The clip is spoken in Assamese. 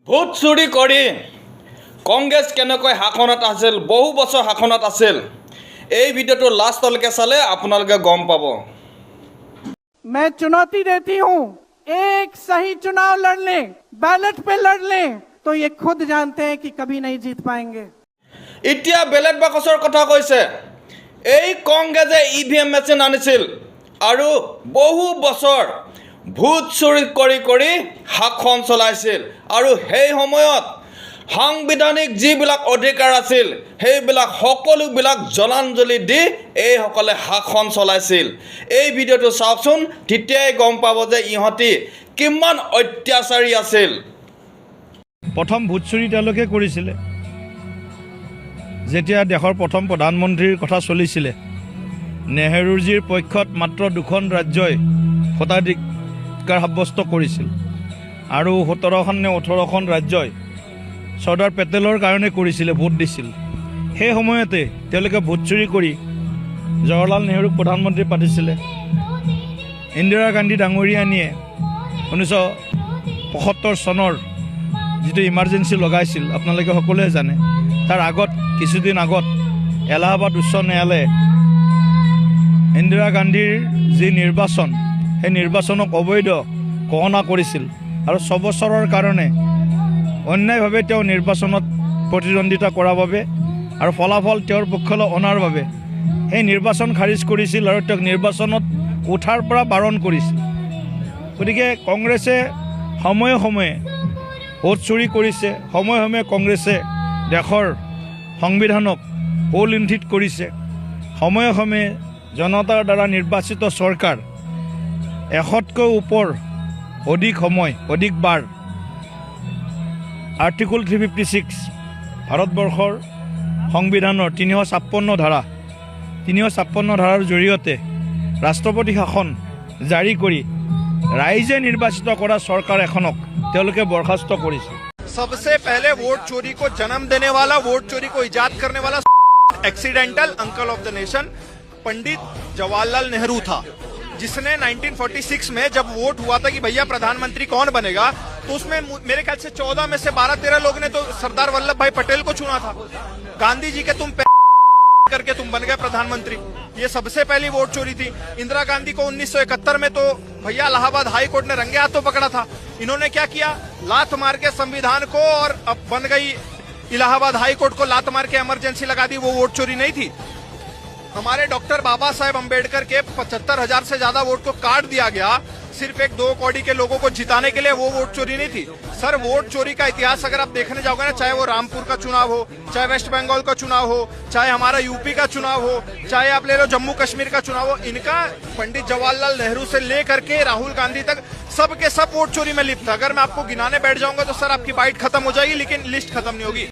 ভোট চুৰি কৰি কংগ্ৰেছ কেনেকৈ শাসনত আছিল, বহু বছৰ শাসনত আছিল। এই ভিডিঅ'টো লাষ্টলৈকে চালে আপোনালোকে গম পাব। मैं चुनौती देती हूं, एक सही चुनाव लड़ लें, बैलेट पे लड़ लें, तो ये खुद जानते हैं कि कभी नहीं जीत पाएंगे। এতিয়া বেলেট বাকচৰ কথা কৈছে। এই কংগ্ৰেছে ইভিএম মেচিন আনিছিল আৰু বহু বছৰ ভোট চুৰি কৰি কৰি শাসন চলাইছিল আৰু সেই সময়ত সাংবিধানিক যিবিলাক অধিকাৰ আছিল সেইবিলাক সকলোবিলাক জলাঞ্জলি দি এইসকলে শাসন চলাইছিল। এই ভিডিঅ'টো চাওকচোন, তেতিয়াই গম পাব যে ইহঁতি কিমান অত্যাচাৰী আছিল। প্ৰথম ভোট চুৰি তেওঁলোকে কৰিছিলে যেতিয়া দেশৰ প্ৰথম প্ৰধানমন্ত্ৰীৰ কথা চলিছিলে। নেহৰুজীৰ পক্ষত মাত্ৰ দুখন ৰাজ্যই ভোটাধিকাৰ সাব্যস্ত কৰিছিল আৰু 17খন নে 18খন ৰাজ্যই চৰ্দাৰ পেটেলৰ কাৰণে কৰিছিলে, ভোট দিছিল। সেই সময়তে তেওঁলোকে ভোট চুৰি কৰি জৱাহৰলাল নেহৰুক প্ৰধানমন্ত্ৰী পাতিছিলে। ইন্দিৰা গান্ধী ডাঙৰীয়ানীয়ে 1975 চনৰ যিটো ইমাৰ্জেঞ্চি লগাইছিল আপোনালোকে সকলোৱে জানে। তাৰ আগত কিছুদিন আগত এলাহাবাদ উচ্চ ন্যায়ালয়ে ইন্দিৰা গান্ধীৰ যি নিৰ্বাচন সেই নিৰ্বাচনক অবৈধ ঘোষণা কৰিছিল আৰু 6 বছৰৰ কাৰণে অন্যায়ভাৱে তেওঁ নিৰ্বাচনত প্ৰতিদ্বন্দ্বিতা কৰাৰ বাবে আৰু ফলাফল তেওঁৰ পক্ষলৈ অনাৰ বাবে সেই নিৰ্বাচন খাৰিজ কৰিছিল আৰু তেওঁক নিৰ্বাচনত উঠাৰ পৰা বাৰণ কৰিছিল। গতিকে কংগ্ৰেছে সময়ে সময়ে ভোট চুৰি কৰিছে, সময়ে সময়ে কংগ্ৰেছে দেশৰ সংবিধানক অলুণ্ঠিত কৰিছে, সময়ে সময়ে জনতাৰ দ্বাৰা নিৰ্বাচিত চৰকাৰ 100তকৈ ওপৰ অধিক সময় অধিকবাৰ আৰ্টিকল 356 ভাৰতবৰ্ষৰ সংবিধানৰ 356 ধাৰাৰ জৰিয়তে ৰাষ্ট্ৰপতি শাসন জাৰি কৰি ৰাইজে নিৰ্বাচিত কৰা চৰকাৰ এখনক তেওঁলোকে বৰখাস্ত কৰিছে। सबसे पहले वोट चोरी को जन्म देने वाला, वोट चोरी को इजाद करने वाला accidental uncle of the nation Pandit Jawaharlal Nehru था, जिसने 1946 में जब वोट हुआ था कि भैया प्रधानमंत्री कौन बनेगा, तो उसमें मेरे ख्याल से 14 में से 12-13 लोग ने तो सरदार वल्लभ भाई पटेल को चुना था। गांधी जी के तुम करके तुम बन गए प्रधानमंत्री। ये सबसे पहली वोट चोरी थी। इंदिरा गांधी को 1971 में तो भैया इलाहाबाद हाई कोर्ट ने रंगे हाथों पकड़ा था। इन्होंने क्या किया, लात मार के संविधान को, और अब बन गई इलाहाबाद हाई कोर्ट को लात मार के इमरजेंसी लगा दी। वो वोट चोरी नहीं थी। हमारे डॉक्टर बाबा साहेब अम्बेडकर के 75,000 से ज्यादा वोट को काट दिया गया सिर्फ 1-2 कौड़ी के लोगों को जिताने के लिए। वो वोट चोरी नहीं थी सर। वोट चोरी का इतिहास अगर आप देखने जाओगे ना, चाहे वो रामपुर का चुनाव हो, चाहे वेस्ट बंगाल का चुनाव हो, चाहे हमारा यूपी का चुनाव हो, चाहे आप ले लो जम्मू कश्मीर का चुनाव हो, इनका पंडित जवाहरलाल नेहरू से लेकर के राहुल गांधी तक सब के सब वोट चोरी में लिप्त था। अगर मैं आपको गिनाने बैठ जाऊंगा तो सर आपकी बाइट खत्म हो जाएगी, लेकिन लिस्ट खत्म नहीं होगी।